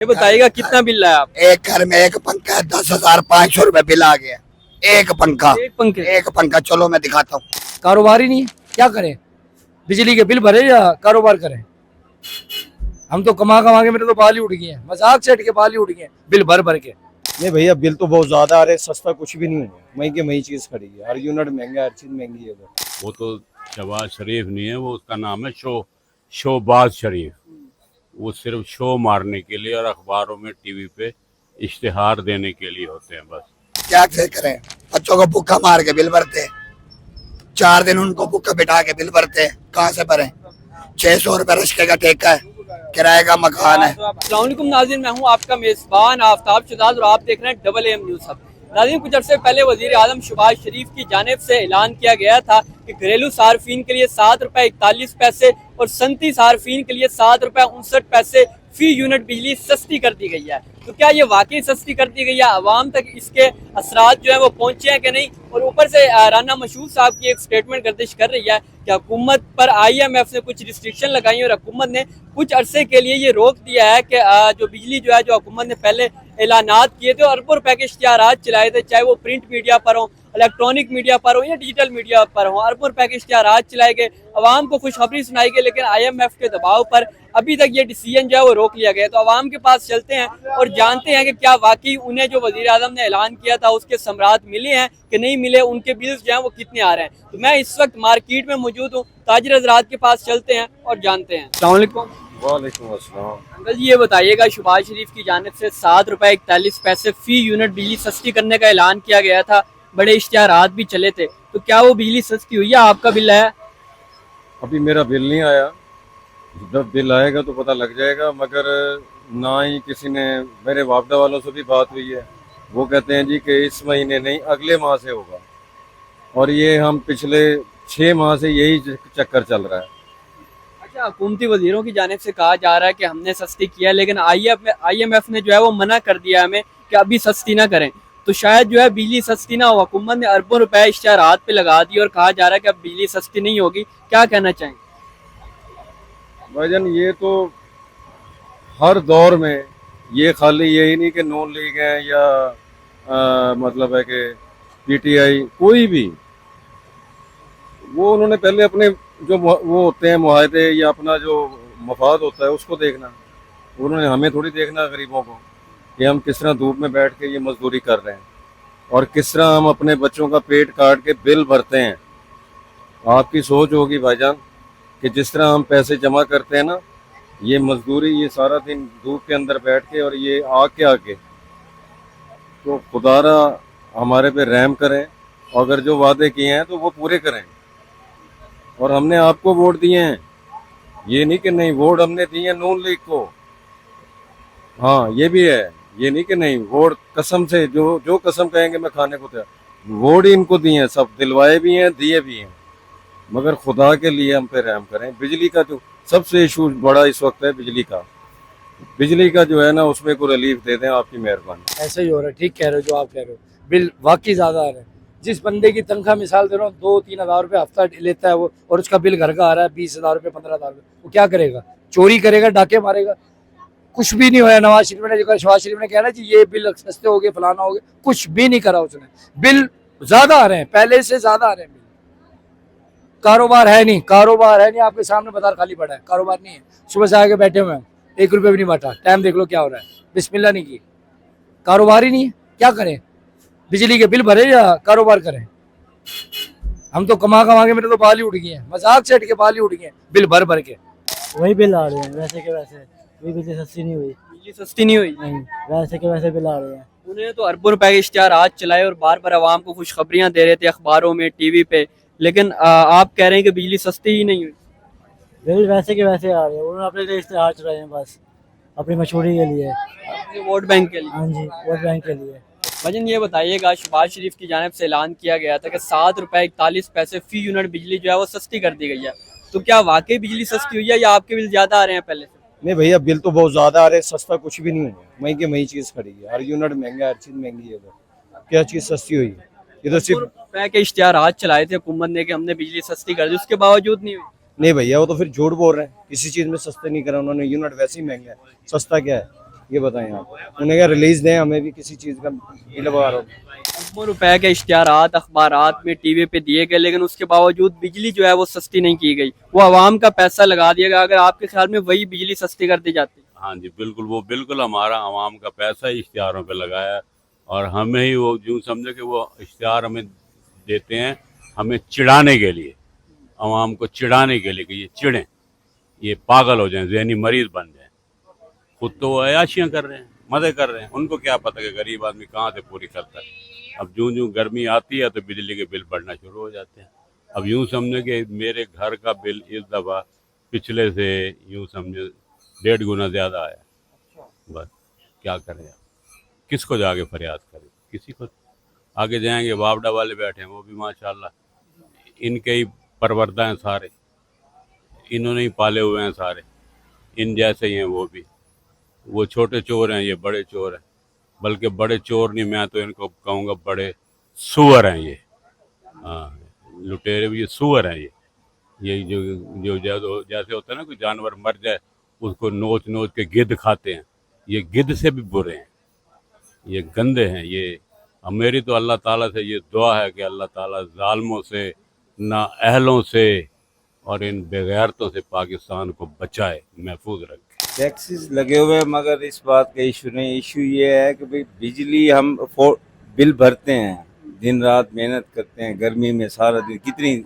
ये बताइएगा कितना बिल आया आप? एक घर में एक पंखा है, 10,500 रुपए बिल आ गया। एक पंखा, एक पंखे? एक पंखा। चलो मैं दिखाता हूँ। कारोबार ही नहीं है, क्या करें? बिजली के बिल भरे या कारोबार करें? हम तो कमा कमा के मेरे तो बाल ही उड़ गए हैं, मजाक सेट के बाल ही उड़ गए हैं बिल भर भर के। नहीं भैया, बिल तो बहुत ज्यादा आ रहे, सस्ता कुछ भी नहीं है। महंगी की महंगी चीज खड़ी है, हर यूनिट महंगा, हर चीज महंगी है इधर। वो तो शहबाज शरीफ नहीं है, वो उसका नाम है शोबाज शरीफ। वो सिर्फ शो मारने के लिए और अखबारों में टीवी पे इश्तिहार देने के लिए होते हैं बस। क्या से करें? बच्चों को भूखा मार के बिल भरते, 4 दिन उनको भूखा बिठा के बिल भरते। कहाँ से भरें? 600 रुपए रिश्ते का ठेका है, किराए का मकान है। अस्सलाम वालेकुम नाज़रीन, मैं हूं आपका मेज़बान आफ्ताब शुदाद और आप देख रहे हैं डबल एम न्यूज़ हब। नाज़रीन, कुछ अर्से पहले वज़ीर आज़म शहबाज शरीफ की जानिब से ऐलान किया गया था कि घरेलू सार्फिन के लिए 7 रुपए 41 पैसे और सनती सार्फिन के लिए 7 रुपए 59 पैसे फी यूनिट बिजली सस्ती कर दी गई है। तो क्या ये वाकई सस्ती कर दी गई है? आवाम तक इसके असरात जो है वो पहुंचे हैं कि नहीं? और ऊपर से राना मशहूद साहब की एक स्टेटमेंट गर्दिश कर रही है कि हुकूमत पर IMF ने कुछ रिस्ट्रिक्शन लगाई और हुकूमत ने कुछ अरसे के लिए ये रोक दिया है कि जो बिजली जो है, जो हुकूमत ने पहले ऐलानात किए थे और अरबों रुपए के इश्तिहारात चलाए थे, चाहे वो प्रिंट मीडिया पर हो, इलेक्ट्रॉनिक मीडिया पर हो या डिजिटल मीडिया पर हो, अरबों रुपए के इश्तिहारात चलाए गए, आवाम को खुशखबरी सुनाई गई, लेकिन IMF के दबाव पर अभी तक ये डिसीजन जो है वो रोक लिया गया। तो आवाम के पास चलते हैं और जानते हैं कि क्या वाकई उन्हें जो वजीर आज़म ने ऐलान किया था उसके समरात मिले हैं कि नहीं मिले, उनके बिल्स जो हैं वो कितने आ रहे हैं। तो मैं इस वक्त मार्केट में मौजूद हूँ, ताजिर हजरात के पास चलते हैं और जानते हैं। अस्सलाम वालेकुम। वालेकुम अस्सलाम। अंकल जी, ये बताइएगा, शहबाज शरीफ की जानिब से 7 रुपए 41 पैसे फी यूनिट बिजली सस्ती करने का ऐलान किया गया था, बड़े इश्तिहारात भी चले थे, तो क्या वो बिजली सस्ती हुई है? आपका बिल आया? अभी मेरा बिल नहीं आया, जब बिल आएगा तो पता लग जाएगा। मगर ना ही किसी ने, मेरे वापदा वालों से भी बात हुई है, वो कहते हैं जी कि इस महीने नहीं अगले माह से होगा। और ये हम पिछले 6 माह से यही चक्कर चल रहा है। अच्छा, हुकूमती वजीरों की जानिब से कहा जा रहा है कि हमने सस्ती किया, लेकिन IMF ने जो है वो मना कर दिया हमें कि अभी सस्ती ना करें। तो शायद जो है बिजली सस्ती ना हो, हुकूमत ने अरबों रुपए इश्तिहारात पे लगा दी और कहा जा रहा है कि अब बिजली सस्ती नहीं होगी। क्या कहना चाहेंगे? भाईजान, ये तो हर दौर में ये खाली यही नहीं कि नून लीग है या मतलब है कि PTI, कोई भी, वो उन्होंने पहले अपने जो वो होते हैं मुआहदे या अपना जो मफाद होता है उसको देखना। उन्होंने हमें थोड़ी देखना, गरीबों को, कि हम किस तरह धूप में बैठ के ये मजदूरी कर रहे हैं और किस तरह हम अपने बच्चों का पेट काट के बिल भरते हैं। आपकी सोच होगी भाईजान कि जिस तरह हम पैसे जमा करते हैं ना, ये मजदूरी, ये सारा दिन धूप के अंदर बैठ के और ये आग के आगे, तो खुदारा हमारे पे रहम करें और अगर जो वादे किए हैं तो वो पूरे करें। और हमने आपको वोट दिए हैं, ये नहीं कि नहीं, वोट हमने दिए हैं नून लीग को। हाँ, ये भी है, ये नहीं कि नहीं, वोट कसम से, जो कसम कहेंगे मैं खाने को तैयार। वोट ही इनको दिए हैं, सब दिलवाए भी हैं, दिए भी हैं। मगर खुदा के लिए हम पे रहम करें। बिजली का जो सबसे इशू बड़ा इस वक्त है, बिजली का, बिजली का जो है ना, उसमें कोई रिलीफ दे दें, आपकी मेहरबानी। ऐसा ही हो रहा है, ठीक कह रहे हो जो आप कह रहे हो, बिल वाकई ज्यादा आ रहा है। जिस बंदे की तनख्वाह मिसाल दे रहा हूँ 2-3 हज़ार रुपये हफ्ता लेता है वो, और उसका बिल घर का आ रहा है 20,000 रुपये 15,000 रुपये, वो क्या करेगा? चोरी करेगा, डाके मारेगा? कुछ भी नहीं होया। नवाज शरीफ ने जो, शहबाज शरीफ ने कहना जी ये बिल सस्ते हो गए, फलाना हो गया, कुछ भी नहीं करा उसने। बिल ज्यादा आ रहे हैं, पहले से ज्यादा आ रहे हैं बिल। कारोबार है नहीं, कारोबार है नहीं, आपके सामने बाजार खाली पड़ा है, कारोबार नहीं है। सुबह से आके बैठे हुए हैं, 1 रुपये भी नहीं बांटा, टाइम देख लो क्या हो रहा है, बिस्मिल्लाह नहीं की, कारोबार ही नहीं है, क्या करें? बिजली के बिल भरे या कारोबार करें? हम तो कमा कमा के मेरे तो बाल ही उड़ गए हैं, मजाक सेट के बाल ही उड़ गए हैं बिल भर भर के। वही बिल आ रहे हैं वैसे के वैसे, कोई बिजली सस्ती नहीं हुई। बिजली सस्ती नहीं हुई? नहीं, वैसे के वैसे बिल आ रहे हैं। उन्होंने तो अरबों रुपए के इश्तिहारात चलाए और बार बार आवाम को खुशखबरियां दे रहे थे अखबारों में, टीवी पे, लेकिन आप कह रहे हैं कि बिजली सस्ती ही नहीं हुई। बिल वैसे के वैसे आ रहे हैं, उन्होंने अपने लिए इश्तिहार चलाए हैं बस, अपनी मशहूरी के लिए। अपने वोट बैंक के लिए? हाँ जी, वोट बैंक के लिए। भजन, ये बताइएगा, शहबाज शरीफ की जानिब से ऐलान किया गया था कि 7 रुपए 41 पैसे फी यूनिट बिजली जो है वो सस्ती कर दी गई है, तो क्या वाकई बिजली सस्ती हुई है या आपके बिल ज्यादा आ रहे हैं पहले से? नहीं भैया, बिल तो बहुत ज्यादा आ रहे, सस्ता कुछ भी नहीं है। महंगी की महंगी चीज खड़ी है, हर यूनिट महंगा, हर चीज महंगी है इधर। क्या चीज सस्ती हुई है? ये तो सिर्फ रुपए के इश्तिहारात चलाए थे हुकूमत ने कि हमने बिजली सस्ती कर दी, उसके बावजूद नहीं हुई। नहीं भैया, वो तो फिर झूठ बोल रहे हैं, किसी चीज में सस्ते नहीं करा उन्होंने। यूनिट वैसे ही महंगा है, सस्ता क्या है? ये बताएं आप, उन्हें क्या रिलीज दें, हमें भी किसी चीज़ का बिल वगैरह। अरबों रुपए के इश्तिहारात अखबारात में टीवी पे दिए गए, लेकिन उसके बावजूद बिजली जो है वो सस्ती नहीं की गई, वो आवाम का पैसा लगा दिया गया। अगर आपके ख्याल में वही बिजली सस्ती कर दी जाती? हाँ जी बिल्कुल, वो बिल्कुल हमारा आवाम का पैसा ही इश्तिहारों पे लगाया है और हमें ही वो यूँ समझे कि वो इश्तिहार हमें देते हैं हमें चिढ़ाने के लिए, आवाम को चिढ़ाने के लिए कि ये चिढ़ें, ये पागल हो जाएं, ज़हनी मरीज बन जाएं। खुद तो वो अयाशियाँ कर रहे हैं, मज़े कर रहे हैं, उनको क्या पता कि गरीब आदमी कहाँ से पूरी करता है। अब यूँ यूँ गर्मी आती है तो बिजली के बिल बढ़ना शुरू हो जाते हैं। अब यूँ समझे कि मेरे घर का बिल इस दफ़ा पिछले से यूँ समझे 1.5 गुना ज़्यादा आया। बस क्या करें, किसको जाके फरियाद करें, किसी को। आगे जाएंगे बावड़ा वाले बैठे हैं, वो भी माशाल्लाह इनके ही परवरदा हैं सारे, इन्होंने ही पाले हुए हैं सारे, इन जैसे ही हैं वो भी। वो छोटे चोर हैं, ये बड़े चोर हैं, बल्कि बड़े चोर नहीं, मैं तो इनको कहूँगा बड़े सुअर हैं ये। हाँ, लुटेरे भी ये सुअर हैं ये जो जैसे होता है ना कोई जानवर मर जाए उसको नोच नोच के गिद्ध खाते हैं, ये गिद्ध से भी बुरे हैं, ये गंदे हैं ये। अब मेरी तो अल्लाह ताला से ये दुआ है कि अल्लाह ताला जालिमों से, ना अहलों से और इन बेगैरतों से पाकिस्तान को बचाए, महफूज रखे। टैक्सेस लगे हुए हैं, मगर इस बात का इशू नहीं। इशू ये है कि भाई बिजली हम बिल भरते हैं, दिन रात मेहनत करते हैं, गर्मी में सारा दिन कितनी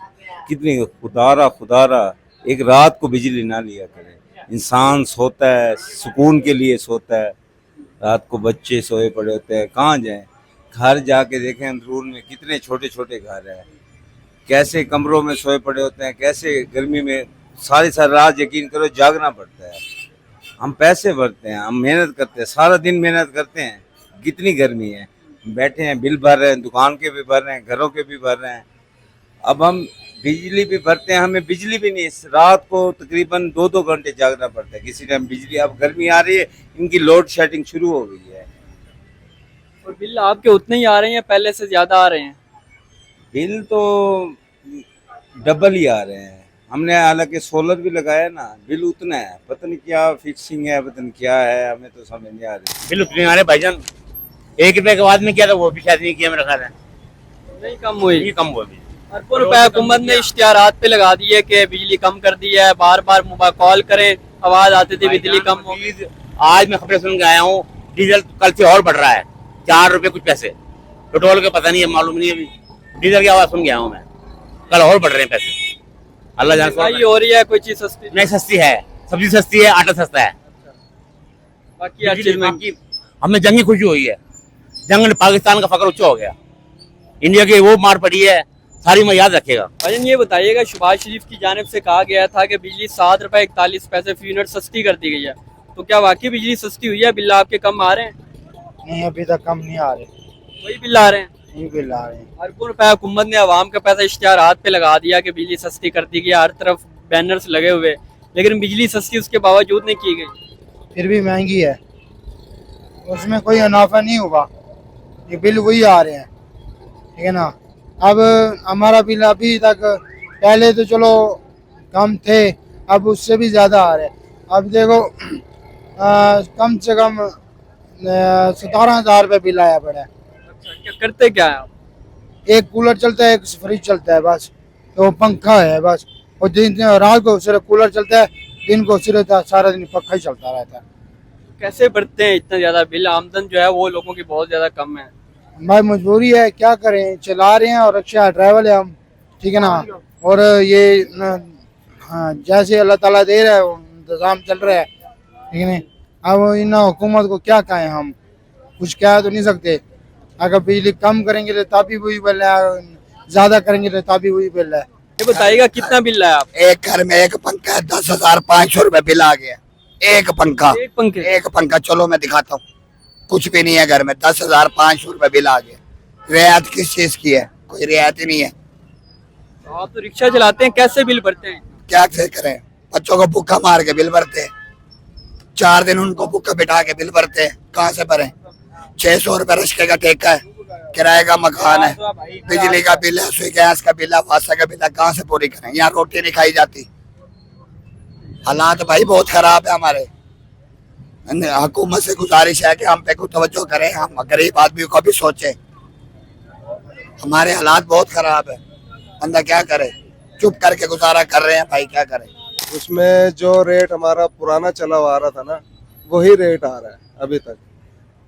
कितनी खुदारा एक रात को बिजली ना लिया करें। इंसान सोता है, सुकून के लिए सोता है, रात को बच्चे सोए पड़े होते हैं, कहाँ जाएं। घर जाके देखें अंदरून में कितने छोटे छोटे घर हैं, कैसे कमरों में सोए पड़े होते हैं, कैसे गर्मी में सारी रात यकीन करो जागना पड़ता है। हम पैसे भरते हैं, हम मेहनत करते हैं, सारा दिन मेहनत करते हैं, कितनी गर्मी है, बैठे हैं बिल भर रहे हैं, दुकान के भी भर रहे हैं, घरों के भी भर रहे हैं। अब हम बिजली भी भरते हैं, हमें बिजली भी नहीं, रात को तकरीबन 2-2 घंटे जागना पड़ता है किसी टाइम बिजली। अब गर्मी आ रही है, इनकी लोड शेडिंग शुरू हो गई है। और बिल आपके उतने ही आ रहे हैं, पहले से ज्यादा आ रहे हैं? बिल तो डबल ही आ रहे हैं। हमने हालांकि सोलर भी लगाया ना, बिल उतना है, पता नहीं क्या फिक्सिंग है, पता नहीं क्या है, हमें तो समझ नहीं आ रही। बिल उतने आ रहे भाईजान, 1 रुपए के बाद में किया था वो भी शायद नहीं किया, मेरा ख्याल है नहीं कम हुई, ये कम हुआ भी। अरबों रुपए हुकूमत ने इश्तिहारात पे लगा दिए कि बिजली कम कर दी है, बार बार कॉल करें आवाज आती थी बिजली कम हो। आज मैं खबरें सुन के आया हूँ, डीजल कल से और बढ़ रहा है, 4 रुपए कुछ पैसे। पेट्रोल का पता नहीं है, मालूम नहीं है, अभी डीजल की आवाज सुन के आया हूँ मैं, कल और बढ़ रहे हैं पैसे। अल्लाह जाने हो रही है, कोई चीज सस्ती नहीं, सस्ती है, सब्जी सस्ती है, आटा सस्ता है, बाकी हर चीज में। हमें जंगी खुशी हुई है, जंग ने पाकिस्तान का फकर ऊंचा हो गया, इंडिया की वो मार पड़ी है, सारी मैं याद रखेगा। भाईजान ये बताइएगा, शहबाज शरीफ की जानिब से कहा गया था कि बिजली 7 रुपए 41 पैसे फी यूनिट सस्ती कर दी गई है, तो क्या वाकई बिजली सस्ती हुई है? बिल आपके कम आ रहे हैं? नहीं, अभी तक कम नहीं आ रहे, वही बिल आ रहे हैं, यही बिल आ रहे हैं। अरबों रुपए हुकूमत ने आवाम का पैसा इश्तिहारात पे लगा दिया कि बिजली सस्ती कर दी गई, हर तरफ बैनर्स लगे हुए, लेकिन बिजली सस्ती उसके बावजूद नहीं की गई। फिर भी महंगी है, उसमें कोई मुनाफा नहीं होगा, ये बिल वही आ रहे हैं, ठीक है ना। अब हमारा बिल अभी तक, पहले तो चलो कम थे, अब उससे भी ज़्यादा आ रहे हैं। अब देखो कम से कम 17,000 रुपये बिल आया पड़ा है। अच्छा, क्या करते क्या है आप? एक कूलर चलता है, एक फ्रिज चलता है, बस तो पंखा है बस, और दिन रात को सिर्फ कूलर चलता है, दिन को सिर्फ सारा दिन पंखा ही चलता रहता है। कैसे बढ़ते हैं इतना ज्यादा बिल? आमदन जो है वो लोगों की बहुत ज्यादा कम है। भाई मजबूरी है, क्या करें, चला रहे हैं, और अच्छा ड्राइवर है हम, ठीक है ना। और ये जैसे अल्लाह ताला दे रहा है इंतजाम चल रहा है, ठीक है ना। अब इन हुकूमत को क्या कहें, हम कुछ कह तो नहीं सकते। अगर बिजली कम करेंगे तो तभी वही बिल है, ज्यादा करेंगे तो तभी वही बिल है। ये बताइएगा कितना बिल है आप? एक घर में एक पंखा है, 10,500 रुपए बिल आ गया। एक पंखा, एक पंखे? एक पंखा, चलो मैं दिखाता हूँ, कुछ भी नहीं है घर में, 10,500 रुपए बिल आ गया। रियायत किस चीज की है? कोई रियायत ही नहीं है। आप तो रिक्शा चलाते हैं, कैसे बिल भरते हैं? क्या से करें, बच्चों को भूखा मार के बिल भरते हैं, 4 दिन उनको भूखा बिठा के बिल भरते हैं, कहाँ से भरें? 600 रुपए रिश्ते का ठेका है, किराए का मकान है, बिजली का बिल है, सुई गैस का बिल है, वासा का बिल है, कहाँ से पूरी करें? यहाँ रोटी नहीं खाई जाती। हालात भाई बहुत खराब है हमारे। हुकूमत से गुजारिश है कि हम पे को तवज्जो करें, हम गरीब आदमी को भी सोचें। हमारे हालात बहुत खराब है, बंदा क्या करे, चुप करके गुजारा कर रहे हैं भाई, क्या करें। उसमें जो रेट हमारा पुराना चला हुआ आ रहा था ना, वही रेट आ रहा है अभी तक।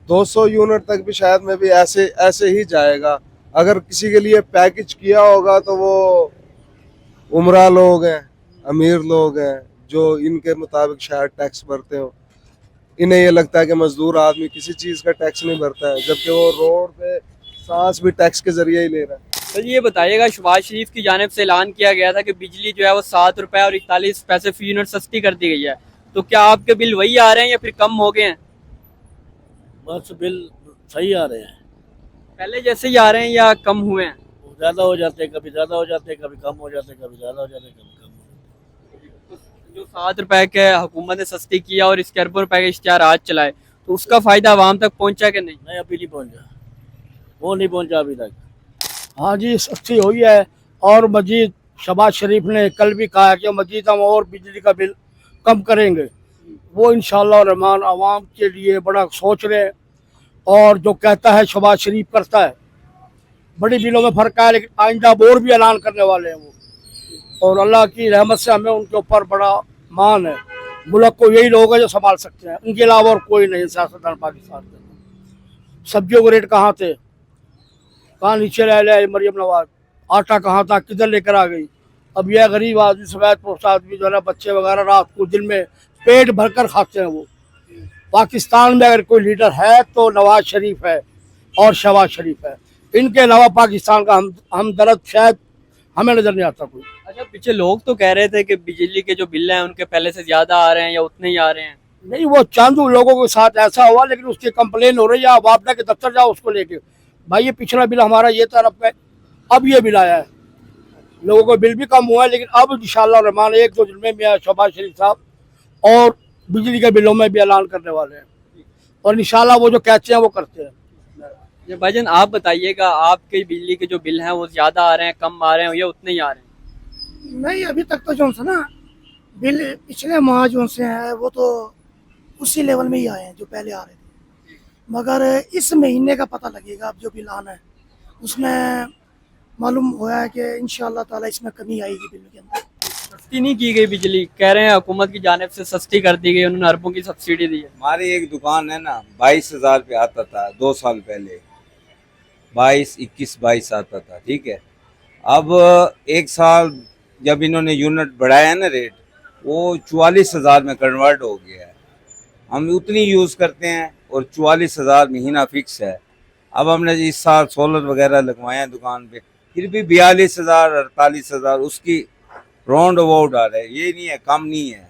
200 यूनिट तक भी शायद में भी ऐसे ही जाएगा। अगर किसी के लिए पैकेज किया होगा तो वो उमरा लोग हैं, अमीर लोग हैं, जो इनके मुताबिक शायद टैक्स भरते हो। इन्हें ये लगता है कि मजदूर आदमी किसी चीज़ का टैक्स नहीं भरता है, जबकि वो रोड पे सांस भी टैक्स के जरिए ही ले रहा है। तो ये बताइएगा, शहबाज शरीफ की जानिब से ऐलान किया गया था कि बिजली जो है वो 7 रुपए और 41 पैसे फी यूनिट सस्ती कर दी गई है, तो क्या आपके बिल वही आ रहे हैं या फिर कम हो गए हैं? बस बिल सही आ रहे हैं, पहले जैसे ही आ रहे हैं या कम हुए हैं? ज़्यादा हो जाते हैं, कभी ज़्यादा हो जाते हैं, कभी कम हो जाते हैं, कभी ज़्यादा हो जाते हैं, कभी कम हो जाते हैं। जो 7 रुपए के हुकूमत ने सस्ती किया और इसके अरबों रुपए के इश्तिहार आज चलाए, तो उसका फायदा आवाम तक पहुंचा कि नहीं? नहीं, अभी नहीं पहुंचा, वो नहीं पहुंचा अभी तक। हाँ जी, सस्ती हुई है। और मजीद शहबाज शरीफ ने कल भी कहा है कि मजीद हम और बिजली का बिल कम करेंगे। वो इंशाअल्लाह रहमान आवाम के लिए बड़ा सोच रहे हैं, और जो कहता है शहबाज शरीफ करता है। बड़ी बिलों में फ़र्क है, लेकिन आइंदा और भी ऐलान करने वाले हैं वो, और अल्लाह की रहमत से हमें उनके ऊपर बड़ा मान है। मुल्क को यही लोग हैं जो संभाल सकते हैं, उनके अलावा और कोई नहीं सियासतदान पाकिस्तान के। सब्जियों के रेट कहाँ थे, कहाँ नीचे रह ले मरियम नवाज, आटा कहाँ था, किधर लेकर आ गई। अब यह गरीब आदमी, सफेद पोस्ट आदमी जो है ना, बच्चे वगैरह रात को दिन में पेट भरकर खाते हैं। वो पाकिस्तान में अगर कोई लीडर है तो नवाज शरीफ है और शहबाज शरीफ है। इनके अलावा पाकिस्तान का हमदर्द शायद हमें नजर नहीं आता कोई। अच्छा, पीछे लोग तो कह रहे थे कि बिजली के जो बिल हैं उनके पहले से ज्यादा आ रहे हैं या उतने ही आ रहे हैं। नहीं, वो चंद लोगों के साथ ऐसा हुआ, लेकिन उसकी कंप्लेन हो रही है। आप आपने के दफ्तर जाओ उसको लेके, भाई ये पिछला बिल हमारा ये था, अब ये बिल आया है। लोगों को बिल भी कम हुआ है, लेकिन अब इंशाअल्लाह रहमान 1-2 दिन में मियां शहबाज शरीफ साहब और बिजली के बिलों में भी ऐलान करने वाले हैं, और इंशाअल्लाह वो जो कहते हैं वो करते हैं। ये भाईजान आप बताइएगा, आपके बिजली के जो बिल हैं वो ज्यादा आ रहे हैं, कम आ रहे हैं या उतने ही आ रहे हैं? नहीं, अभी तक तो जो ना बिल पिछले माह जो से है वो तो उसी लेवल में ही आए हैं जो पहले आ रहे थे, मगर इस महीने का पता लगेगा। अब जो बिल आना है उसमें मालूम हुआ है कि इंशाअल्लाह ताला इसमें कमी आएगी बिल के अंदर। सस्ती नहीं की गई बिजली, कह रहे हैं हुकूमत की जानिब से सस्ती कर दी गई, उन्होंने अरबों की सब्सिडी दी है। हमारी एक दुकान है ना, 22,000 पे आता था 2 साल पहले, 21 आता था, ठीक है। अब 1 साल जब इन्होंने यूनिट बढ़ाया ना रेट, वो 44,000 में कन्वर्ट हो गया है। हम उतनी यूज़ करते हैं और 44,000 महीना फिक्स है। अब हमने इस साल सोलर वगैरह लगवाए हैं दुकान पे, फिर भी 42,000 48,000 उसकी राउंड अबाउट आ रहा है। ये नहीं है, कम नहीं है,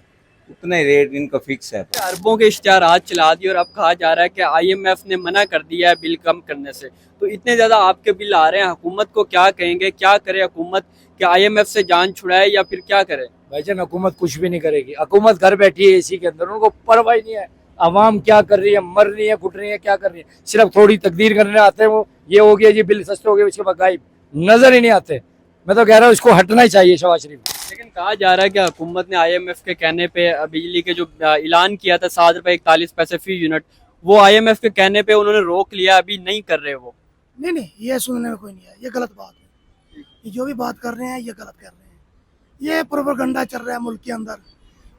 उतने रेट इनका फिक्स है। अरबों के इश्तिहार आज चला दिए और अब कहा जा रहा है कि IMF ने मना कर दिया है बिल कम करने से, तो इतने ज्यादा आपके बिल आ रहे हैं, हुकूमत को क्या कहेंगे, क्या करे हुकूमत, क्या IMF से जान छुड़ाए या फिर क्या करे? भाईजान हुकूमत कुछ भी नहीं करेगी। हुकूमत घर बैठी है एसी के अंदर, उनको परवाह नहीं है आवाम क्या कर रही है, मर रही है, घुट रही है, क्या कर रही है। सिर्फ थोड़ी तकदीर करने आते हैं, वो ये हो गया जी बिल सस्ते हो गए, उसके बाद गायब, नजर ही नहीं आते। मैं तो कह रहा हूँ इसको हटना ही चाहिए शहबाज शरीफ। लेकिन कहा जा रहा है कि हुकूमत ने IMF के कहने पे बिजली के जो ऐलान किया था 7 रुपए 41 पैसे फी यूनिट, वो IMF के कहने पे उन्होंने रोक लिया, अभी नहीं कर रहे वो। नहीं, ये सुनने में कोई नहीं है, ये गलत बात है। ये जो भी बात कर रहे हैं ये गलत कर रहे हैं, ये प्रोपेगेंडा चल रहा है मुल्क के अंदर।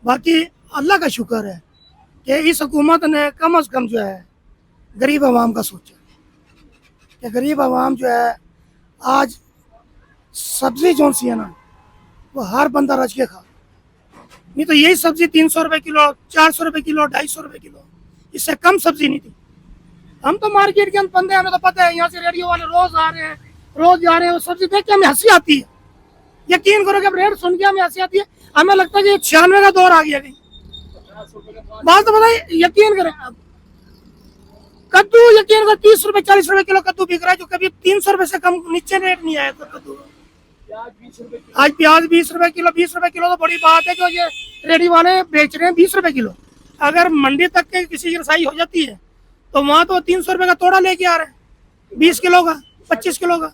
बाकी अल्लाह का शुक्र है कि इस हुकूमत ने कम से कम जो है गरीब आवाम का सोचा, कि गरीब आवाम जो है आज सब्जी जो सी है ना वो हर बंदा रच के खा, नहीं तो यही सब्जी 300 रुपये किलो, 400 रुपये किलो, 250 रुपये किलो, इससे कम सब्जी नहीं थी। हम तो मार्केट के अंदर बंदे, हमें तो पता है, यहाँ से रेडियो वाले रोज आ रहे हैं, रोज जा रहे हैं, वो सब्जी देख के हमें हंसी आती है। यकीन करो कि रेट सुन के हमें हंसी आती है, हमें लगता है कि 96 का दौर आ गया कहीं। बात तो बताइए, यकीन करें, कद्दू यकीन करें 30 रुपये 40 रुपये किलो कद्दू बिक रहा है, जो कभी 300 रुपये से कम नीचे रेट नहीं आया था कद्दू। आज प्याज 20 रुपये किलो, 20 रुपये किलो तो बड़ी बात है जो ये रेडी वाले बेच रहे हैं 20 रुपये किलो। अगर मंडी तक के किसी की रसाई हो जाती है तो वहाँ तो 300 रुपये का तोड़ा लेके आ रहे हैं, 20 किलो का, 25 किलो का।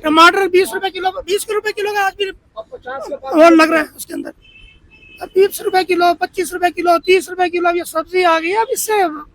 टमाटर 20 रुपये किलो, 20 रुपये किलो का आज भी और लग रहा है उसके अंदर। अब 20 रुपए किलो, 25 रुपए किलो, 30 रुपए किलो अब ये सब्जी आ गई है, अब इससे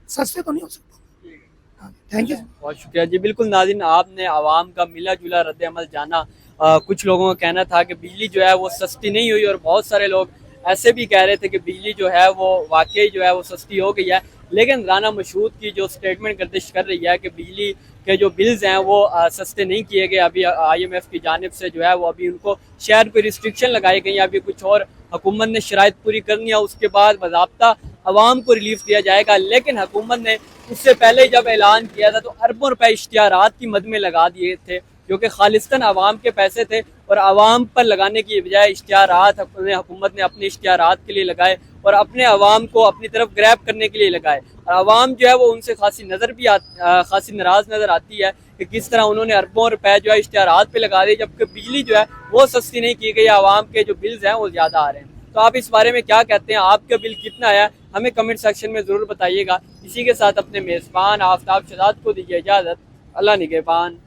सस्ते तो नहीं हो सकता। Thank you. बहुत शुक्रिया जी। बिल्कुल नाज़रीन, आपने आवाम का मिला जुला रद्द अमल जाना। कुछ लोगों का कहना था कि बिजली जो है वो सस्ती नहीं हुई, और बहुत सारे लोग ऐसे भी कह रहे थे कि बिजली जो है वो वाकई जो है वो सस्ती हो गई है। लेकिन राना मशहूद की जो स्टेटमेंट गर्दिश कर रही है कि बिजली के जो बिल्स हैं वो सस्ते नहीं किए गए। अभी IMF की जानिब से जो है वो अभी उनको शहर पर रिस्ट्रिक्शन लगाई गई, अभी कुछ और हुकूमत ने शराइत पूरी करनी है, उसके बाद बाज़ाब्ता आवाम को रिलीफ दिया जाएगा। लेकिन हुकूमत ने उससे पहले जब ऐलान किया था तो अरबों रुपए इश्तिहारात की मद में लगा दिए थे, क्योंकि खालिस्तान आवाम के पैसे थे, और आवाम पर लगाने की बजाय इश्तिहारात हुकूमत ने अपने इश्तिहारात के लिए लगाए और अपने आवाम को अपनी तरफ ग्रैब करने के लिए लगाए। और आवाम जो है वो उनसे खासी नाराज़ नज़र आती है कि किस तरह उन्होंने अरबों रुपए जो है इश्तिहारात पे लगा दिए, जबकि बिजली जो है वो सस्ती नहीं की गई, आवाम के जो बिल्स हैं वो ज़्यादा आ रहे हैं। तो आप इस बारे में क्या कहते हैं? आपका बिल कितना आया, हमें कमेंट सेक्शन में ज़रूर बताइएगा। इसी के साथ अपने मेज़बान आफ्ताब शहजाद को दीजिए इजाज़त। अल्लाह निगहबान।